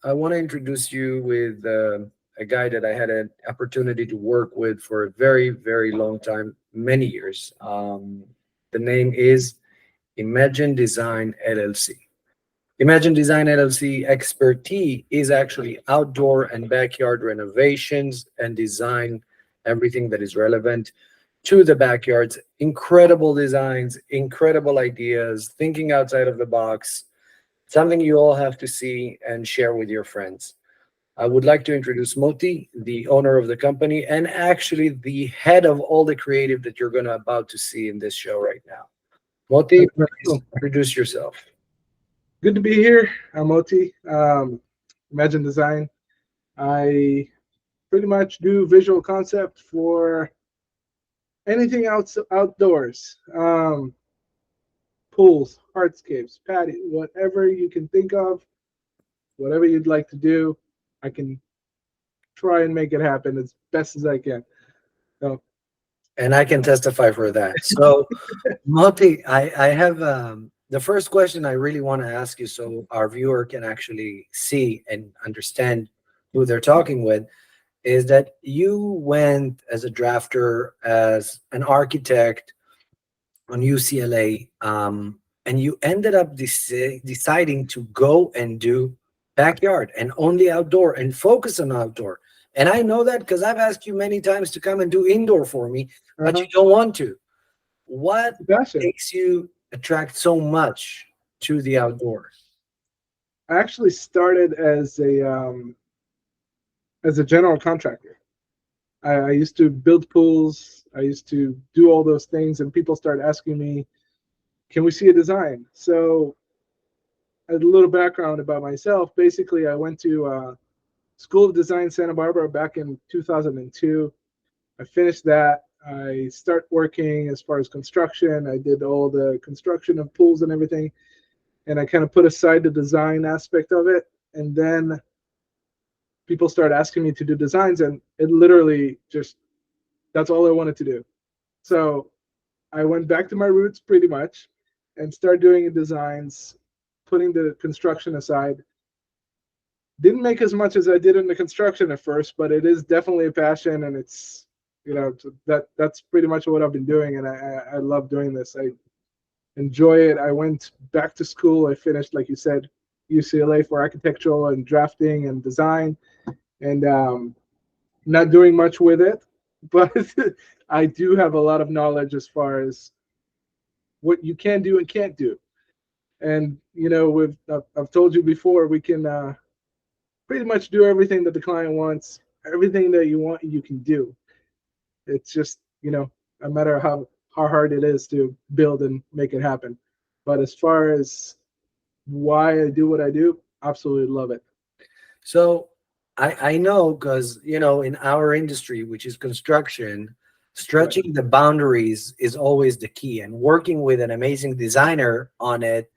I want to introduce you with a guy that I had an opportunity to work with for a very, very long time, many years. The name is Imagine Design LLC. Imagine Design LLC expertise is actually outdoor and backyard renovations and design, everything that is relevant to the backyards. Incredible designs, incredible ideas, thinking outside of the box, something you all have to see and share with your friends. I would like to introduce Moti, the owner of the company, and actually the head of all the creative that you're gonna about to see in this show right now. Moti, That's very please cool. introduce yourself. Good to be here. I'm Moti. Imagine Design. I pretty much do visual concept for anything outdoors. Pools, hardscapes, patio, whatever you can think of, whatever you'd like to do, I can try and make it happen as best as I can. So, And I can testify for that. So, Moti, I have the first question I really want to ask you so our viewer can actually see and understand who they're talking with is that you went as a drafter, as an architect on UCLA, and you ended up deciding to go and do backyard and only outdoor and focus on outdoor. And I know that because I've asked you many times to come and do indoor for me, but you uh-huh. don't want to. What Passion. makes you attract so much to the outdoor? I actually started as a general contractor. I used to build pools. I used to do all those things, and people started asking me, "Can we see a design?" So, a little background about myself. Basically, I went to School of Design Santa Barbara back in 2002. I finished that. I start working as far as construction. I did all the construction of pools and everything, and I kind of put aside the design aspect of it. And then people started asking me to do designs, and it literally just that's all I wanted to do. So I went back to my roots pretty much and started doing designs, putting the construction aside. Didn't make as much as I did in the construction at first, but it is definitely a passion, and it's that's pretty much what I've been doing, and I love doing this. I enjoy it. I went back to school. I finished, like you said, UCLA for architectural and drafting and design, and not doing much with it, but I do have a lot of knowledge as far as what you can do and can't do. And I've told you before, we can pretty much do everything that the client wants. Everything that you want, you can do. It's just no matter how hard it is to build and make it happen. But as far as why I do what I do, absolutely love it. So I know because in our industry, which is construction, Right. stretching the boundaries is always the key. And working with an amazing designer on it,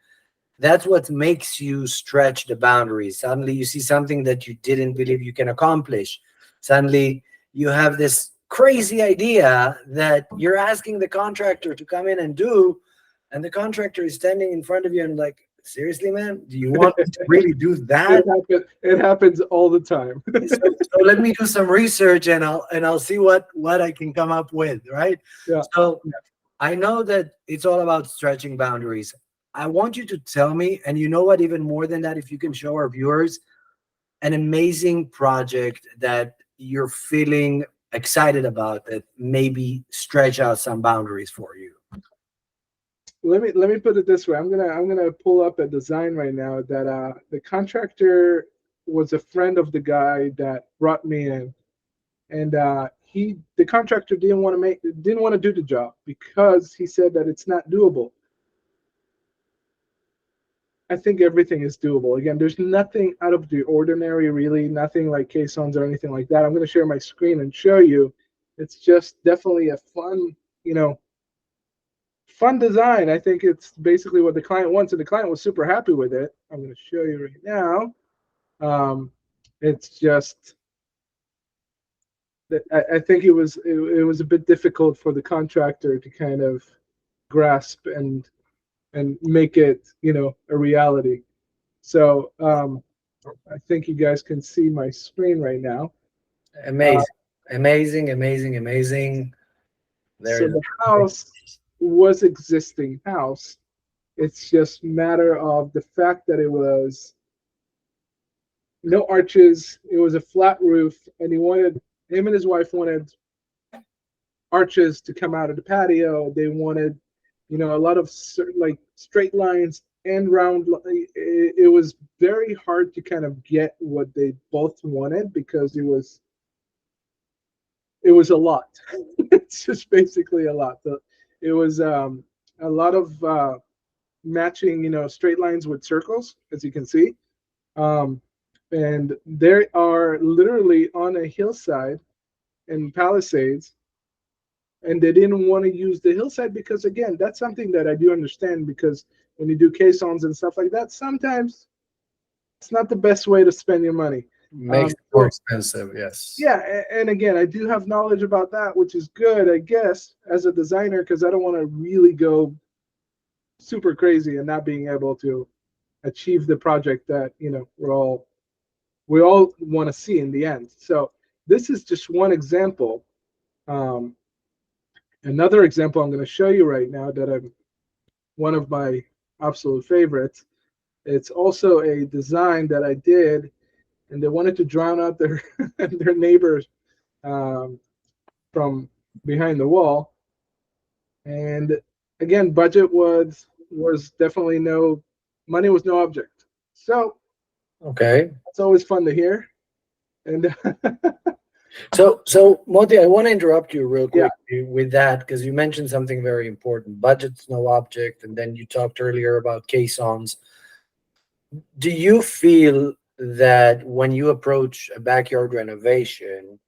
that's what makes you stretch the boundaries. Suddenly you see something that you didn't believe you can accomplish. Suddenly you have this crazy idea that you're asking the contractor to come in and do, and the contractor is standing in front of you and like, seriously, man, do you want me to really do that? It happens all the time. So let me do some research and I'll see what I can come up with, right? Yeah. So I know that it's all about stretching boundaries. I want you to tell me, and you know what, even more than that, if you can show our viewers an amazing project that you're feeling excited about that maybe stretch out some boundaries for you. Let me put it this way. I'm gonna pull up a design right now that the contractor was a friend of the guy that brought me in, and the contractor didn't want to do the job because he said that it's not doable. I think everything is doable. Again, there's nothing out of the ordinary, really, nothing like caissons or anything like that. I'm going to share my screen and show you. It's just definitely a you know, fun design. I think it's basically what the client wants, and the client was super happy with it. I'm going to show you right now. Um, it's just that I think it was a bit difficult for the contractor to kind of grasp and make it a reality. So I think you guys can see my screen right now. Uh, Amazing, amazing, amazing, amazing. so There's the house was existing house. It's just matter of the fact that it was no arches. It was a flat roof, and he wanted him and his wife wanted arches to come out of the patio. They wanted, a lot of like straight lines and round. It was very hard to kind of get what they both wanted because it was a lot. It's just basically a lot. It was a lot of matching, straight lines with circles, as you can see. Um, and they are literally on a hillside in Palisades, and they didn't want to use the hillside because, again, that's something that I do understand because when you do caissons and stuff like that, sometimes it's not the best way to spend your money. makes it more So expensive. Yes. yeah, and again, I do have knowledge about that, which is good, I guess, as a designer, because I don't want to really go super crazy and not being able to achieve the project that we all want to see in the end. So this is just one example. Um, Another example I'm going to show you right now that I'm one of my absolute favorites. It's also a design that I did, and they wanted to drown out their their neighbors um, from behind the wall. And again, budget was definitely no money was no object. So Okay. it's always fun to hear. And So Moti, I want to interrupt you real yeah, quick with that because you mentioned something very important. Budget's no object, and then you talked earlier about caissons. Do you feel that when you approach a backyard renovation,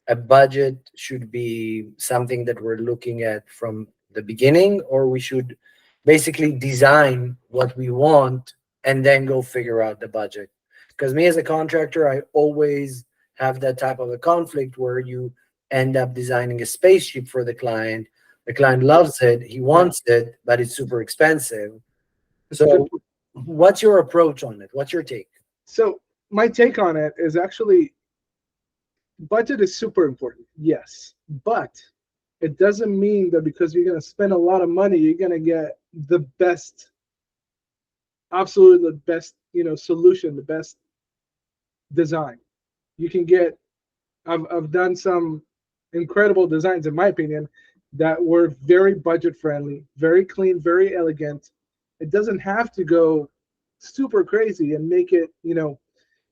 a budget should be something that we're looking at from the beginning, or we should basically design what we want and then go figure out the budget? Because me as a contractor, I always have that type of a conflict where you end up designing a spaceship for the client. The client loves it, he yeah, wants it, but it's super expensive. it's a good So, point. what's your approach on it? What's your take? So my take on it is actually budget is super important, yes, but it doesn't mean that because you're going to spend a lot of money, you're going to get the best, absolutely the best, solution, the best design. You can get. I've done some incredible designs, in my opinion, that were very budget friendly, very clean, very elegant. It doesn't have to go super crazy and make it.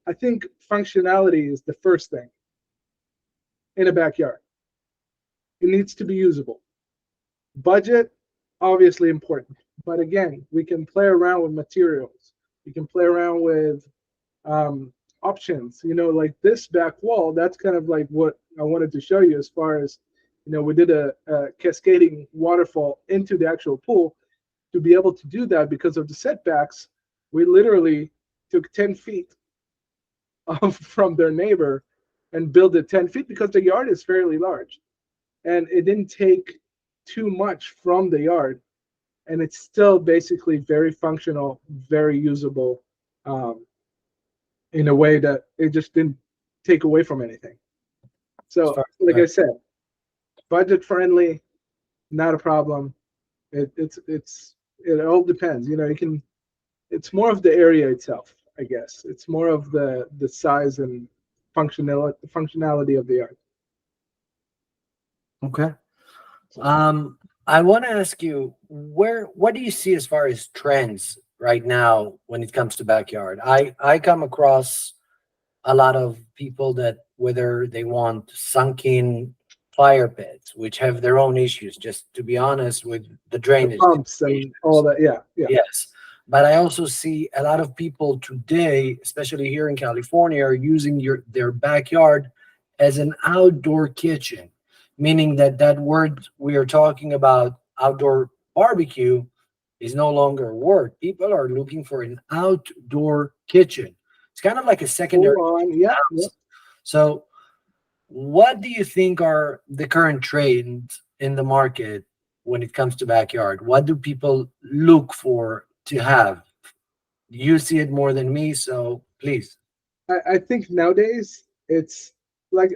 I think functionality is the first thing in a backyard. It needs to be usable. Budget, obviously important, but again, we can play around with materials. We can play around with um, options. Like this back wall, that's kind of like what I wanted to show you as far as, we did a cascading waterfall into the actual pool. To be able to do that because of the setbacks, we literally took 10 feet from their neighbor and built it 10 feet because the yard is fairly large. And it didn't take too much from the yard. And it's still basically very functional, very usable, um, in a way that it just didn't take away from anything. So, Start. like I said, budget friendly, not a problem. It all depends. You can. It's more of the area itself, I guess. It's more of the size and functionality of the art. Okay. I want to ask you what do you see as far as trends right now when it comes to backyard? I come across a lot of people that whether they want sunken fire pits, which have their own issues, just to be honest, with the The drainage pumps and all situations. that. Yeah, yeah. Yes. But I also see a lot of people today, especially here in California, are using their backyard as an outdoor kitchen, meaning that that word we are talking about, outdoor barbecue, is no longer a word. People are looking for an outdoor kitchen. It's kind of like a secondary Full on. Yeah, yeah. house. So, what do you think are the current trends in the market when it comes to backyard? What do people look for to have? You see it more than me, so please. I think nowadays it's like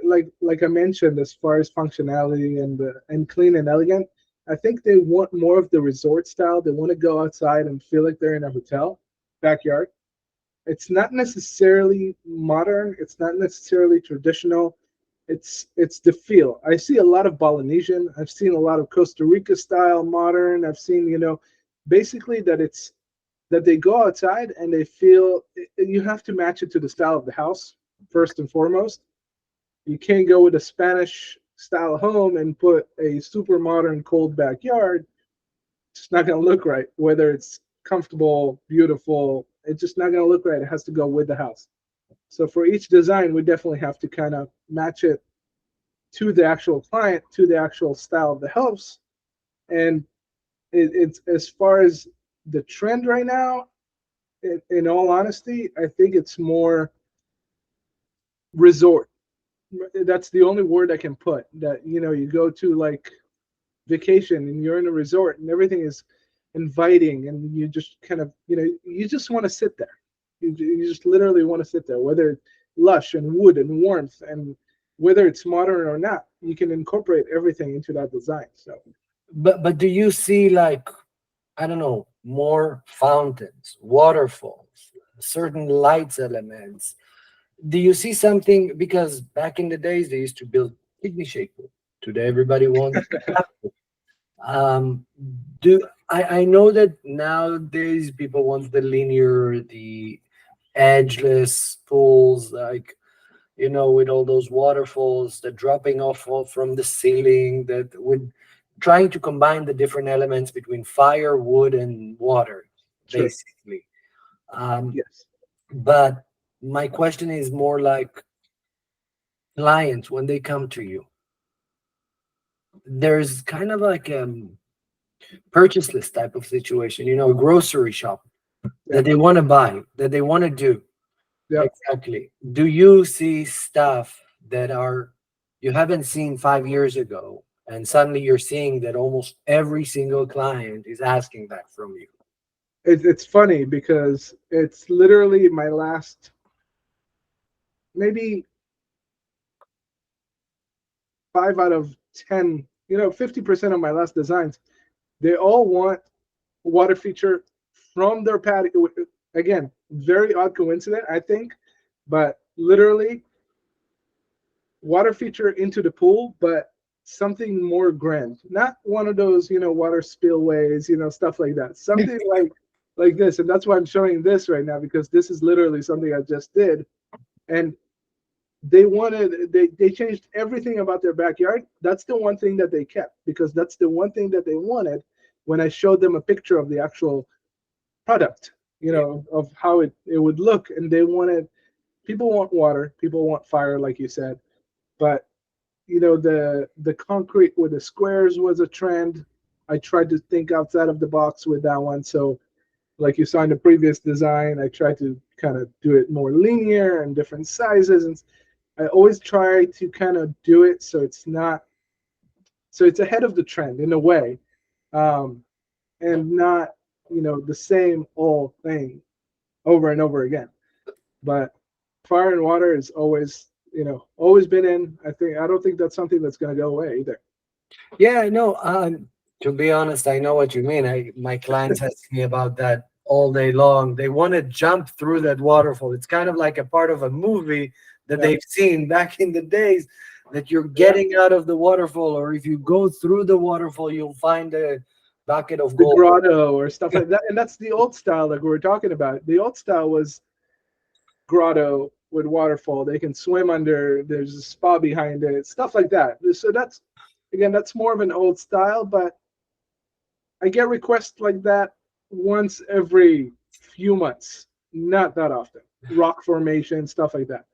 I mentioned, as far as functionality and clean and elegant. I think they want more of the resort style. They want to go outside and feel like they're in a hotel backyard. It's not necessarily modern. It's not necessarily traditional. It's the feel. I see a lot of Polynesian. I've seen a lot of Costa Rica style modern. I've seen, basically that they go outside and they feel you have to match it to the style of the house first and foremost. You can't go with a Spanish style home and put a super modern cold backyard. It's not going to look right. Whether it's comfortable, beautiful, it's just not going to look right. It has to go with the house. So for each design, we definitely have to kind of match it to the actual client, to the actual style of the house. And it's as far as the trend right now, in all honesty, I think it's more resort. That's the only word I can put. That you go to like vacation and you're in a resort and everything is inviting and you just kind of you just want to sit there. You just literally want to sit there, whether it's lush and wood and warmth and whether it's modern or not. You can incorporate everything into that design. So But do you see, like, I don't know, more fountains, waterfalls, certain lights elements? Do you see something? Because back in the days they used to build picnic shake pool. Today everybody wants. Um, do I know that nowadays people want the linear, the edgeless pools, like, with all those waterfalls that dropping off from the ceiling, that would trying to combine the different elements between fire, wood, and water, sure, basically. Um, yes, but my question is more like, clients when they come to you, there's kind of like purchase list type of situation, a grocery shop yeah, that they want to buy, that they want to do. yeah. Exactly. Do you see stuff that are you haven't seen 5 years ago, and suddenly you're seeing that almost every single client is asking that from you? It's funny because it's literally my last maybe 5 out of 10. 50% of my last designs, they all want water feature from their patio. Again, very odd coincidence, I think, but literally water feature into the pool, but something more grand. Not one of those, water spillways, stuff like that. Something like this. And that's why I'm showing this right now, because this is literally something I just did. And they changed everything about their backyard. That's the one thing that they kept, because that's the one thing that they wanted when I showed them a picture of the actual product, Yeah. of how it would look. And they wanted, people want water, people want fire, like you said, but the concrete with the squares was a trend. I tried to think outside of the box with that one. So like you saw in the previous design, I tried to kind of do it more linear and different sizes. And I always try to kind of do it so it's not, so it's ahead of the trend in a way, um, and not, the same old thing over and over again. But fire and water is always, always been in. I don't think that's something that's going to go away either. Yeah, no. To be honest, I know what you mean. My clients ask me about that all day long. They want to jump through that waterfall. It's kind of like a part of a movie that Yeah, they've seen back in the days, that you're yeah. getting out of the waterfall, or if you go through the waterfall, you'll find a bucket of The gold. grotto or stuff like that, and that's the old style like we were talking about. The old style was grotto with waterfall. They can swim under. There's a spa behind it, stuff like that. So that's, again, that's more of an old style, but I get requests like that once every few months, not that often. Rock formation, stuff like that.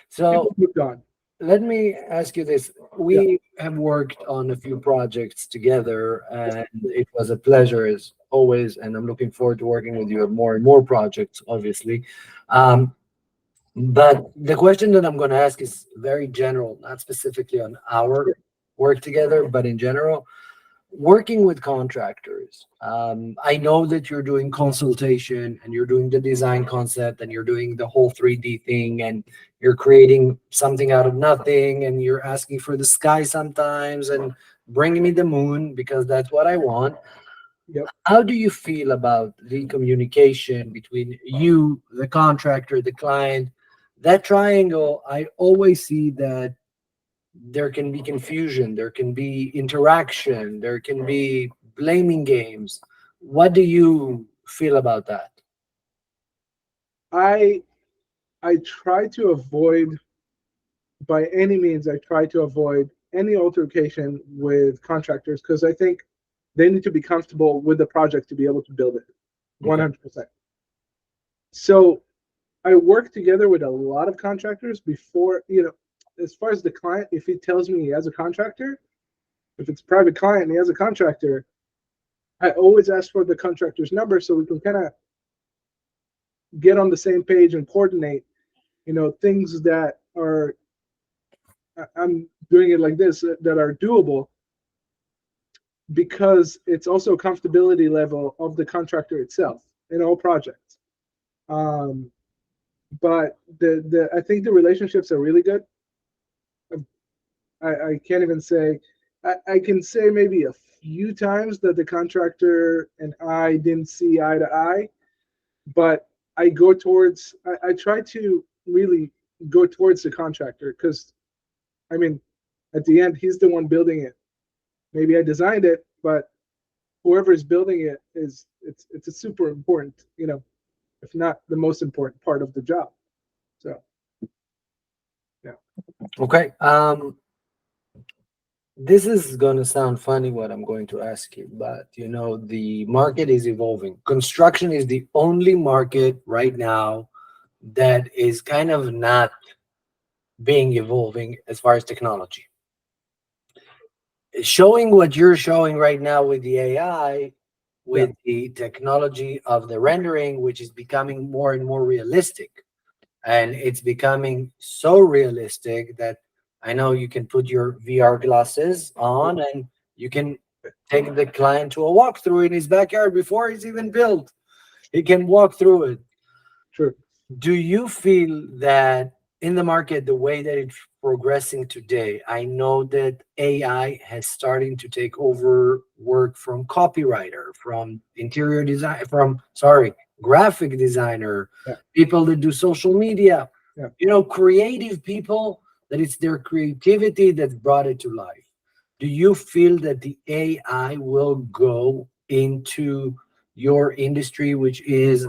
So People moved on. let me ask you this. Yeah, We have worked on a few projects together, and it was a pleasure as always. And I'm looking forward to working with you on more and more projects, obviously. Um, but the question that I'm going to ask is very general, not specifically on our work together, but in general. working with contractors, I know that you're doing consultation and you're doing the design concept and you're doing the whole 3D thing and you're creating something out of nothing and you're asking for the sky sometimes and bring me the moon because that's what I want. Yep. How do you feel about the communication between you, the contractor, the client? That triangle, I always see that there can be confusion, there can be interaction, there can be blaming games. What do you feel about that? I I try to avoid, by any means, I try to avoid any altercation with contractors because I think they need to be comfortable with the project to be able to build it Okay. 100%. So I work together with a lot of contractors before, as far as the client, if he tells me he has a contractor, if it's a private client and he has a contractor, I always ask for the contractor's number so we can kind of get on the same page and coordinate, things that are, I'm doing it like this, that are doable because it's also a comfortability level of the contractor itself in all projects. Um, but the I think the relationships are really good. I can't even say, I can say maybe a few times that the contractor and I didn't see eye to eye, but I try to really go towards the contractor because, I mean, at the end, he's the one building it. Maybe I designed it, but whoever is building it it's a super important, if not the most important part of the job. So yeah. Okay. This is going to sound funny what I'm going to ask you, but the market is evolving. Construction is the only market right now that is kind of not being evolving as far as technology. Showing what you're showing right now with the AI, Yeah. with the technology of the rendering, which is becoming more and more realistic. And it's becoming so realistic that I know you can put your VR glasses on and you can take the client to a walkthrough in his backyard before he's even built. He can walk through it. Sure. Do you feel that in the market, the way that it's progressing today, I know that AI has starting to take over work from copywriter, from interior design, from sorry, graphic designer, Yeah. people that do social media, Yeah. creative people, that it's their creativity that brought it to life. Do you feel that the AI will go into your industry, which is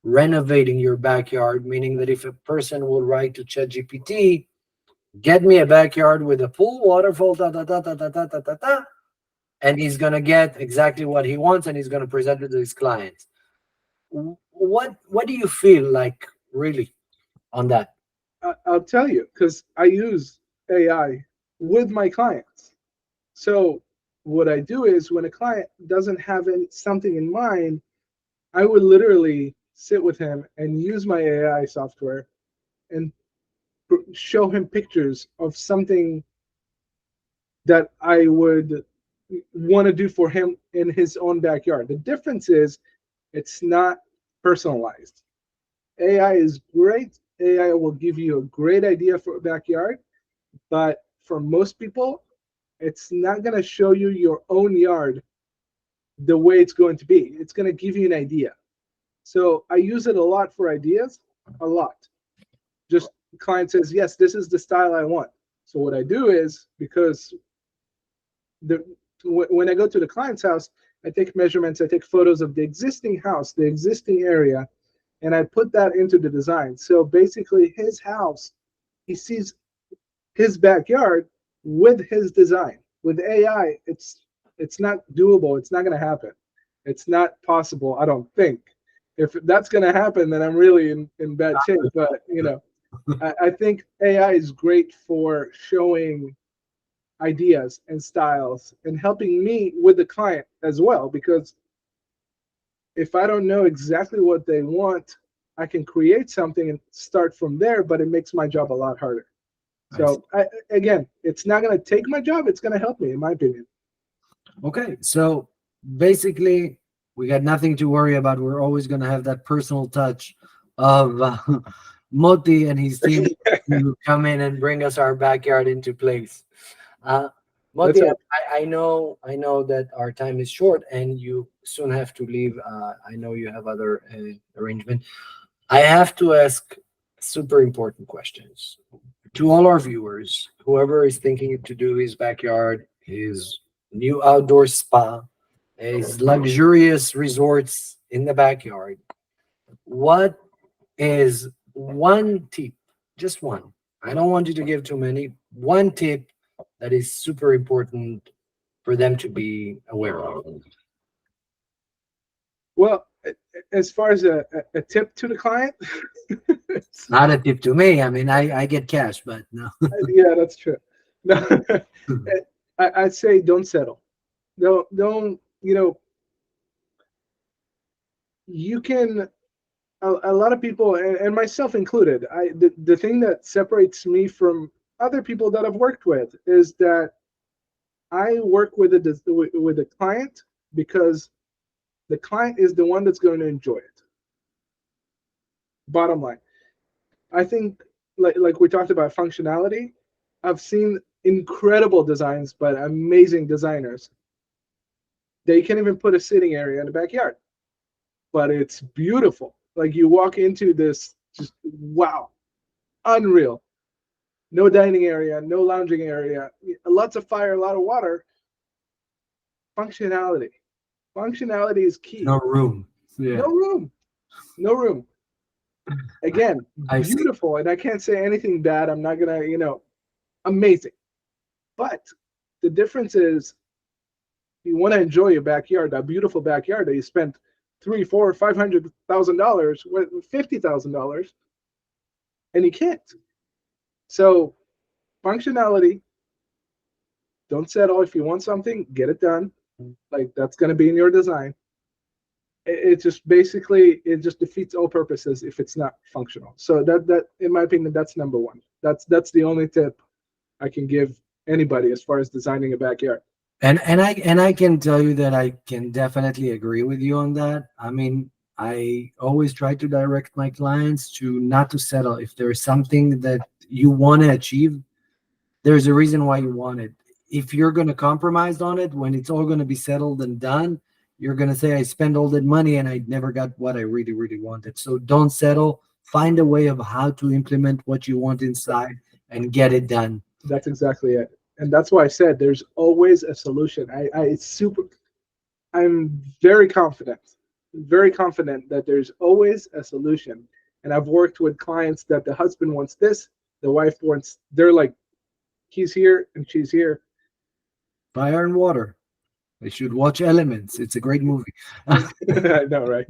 renovating your backyard, meaning that if a person will write to ChatGPT, get me a backyard with a pool, waterfall, da da da da da da da da da, and he's gonna get exactly what he wants, and he's gonna present it to his clients. What do you feel like really on that? I'll tell you because I use AI with my clients. So what I do is when a client doesn't have something in mind, I would literally sit with him and use my AI software and show him pictures of something that I would want to do for him in his own backyard. The difference is it's not personalized. AI is great. AI will give you a great idea for a backyard, but for most people, it's not going to show you your own yard the way it's going to be. It's going to give you an idea. So I use it a lot for ideas, a lot. Just the client says, yes, this is the style I want. So what I do is because the when I go to the client's house, I take measurements, I take photos of the existing house, the existing area, and I put that into the design. So basically, his house, he sees his backyard with his design. With AI, it's not doable. It's not going to happen. It's not possible. I don't think. If that's going to happen, then I'm really in bad shape. But I think AI is great for showing ideas and styles and helping me with the client as well, because if I don't know exactly what they want, I can create something and start from there, but it makes my job a lot harder. I see. So again, it's not going to take my job, it's going to help me, in my opinion. Okay, so basically, we got nothing to worry about. We're always going to have that personal touch of Moti and his team to come in and bring us our backyard into place. Uh, That's Moti, right. I know that our time is short and you soon have to leave. I know you have other arrangement. I have to ask super important questions to all our viewers. Whoever is thinking to do his backyard, his new outdoor spa, his luxurious resorts in the backyard, what is one tip? Just one. I don't want you to give too many. One tip that is super important for them to be aware of. Well, as far as a tip to the client, Not a tip to me. I mean, I get cash, but no. yeah, that's true. No, I'd say don't settle. Don't, you can, a lot of people, and myself included, the thing that separates me from other people that I've worked with is that I work with a client because the client is the one that's going to enjoy it. Bottom line. I think like we talked about functionality, I've seen incredible designs by amazing designers. They can even put a sitting area in the backyard, but it's beautiful. Like you walk into this, just wow, unreal. No dining area, no lounging area, lots of fire, a lot of water. Functionality. Functionality is key. No room. No Yeah, room. No room. Again, I see. beautiful. And I can't say anything bad. I'm not gonna, amazing. But the difference is you want to enjoy your backyard, that beautiful backyard that you spent three, four, $500,000, $50,000, and you can't. So functionality, don't settle. If you want something, get it done. Like that's going to be in your design. It just basically it just defeats all purposes if it's not functional. So that in my opinion, that's number one. That's the only tip I can give anybody as far as designing a backyard. And I can tell you that I can definitely agree with you on that. I mean, I always try to direct my clients to not to settle. If there's something that you want to achieve, there's a reason why you want it. If you're going to compromise on it when it's all going to be settled and done, you're going to say, I spent all that money and I never got what I really, really wanted. So don't settle. Find a way of how to implement what you want inside and get it done. That's exactly it. And that's why I said there's always a solution. I'm very confident that there's always a solution. And I've worked with clients that the husband wants this, the wife wants, they're like, he's here and she's here. Fire and water. They should watch Elements. It's a great movie. I know, right?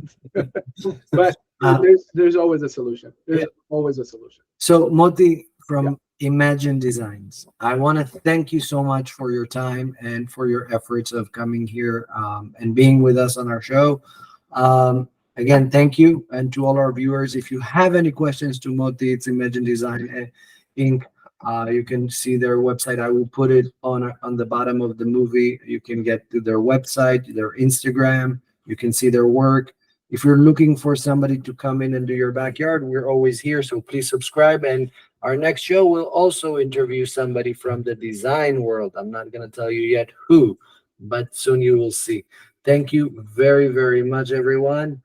But Uh, there's always a solution. yeah. There's always a solution. So, Moti Yeah. from Imagine Designs, I want to thank you so much for your time and for your efforts of coming here and being with us on our show. Again, thank you. And to all our viewers, if you have any questions to Moti, it's Imagine Design Inc. You can see their website. I will put it on the bottom of the movie. You can get to their website, their Instagram. You can see their work. If you're looking for somebody to come in and do your backyard, we're always here. So please subscribe. And our next show will also interview somebody from the design world. I'm not going to tell you yet who, but soon you will see. Thank you very, very much, everyone.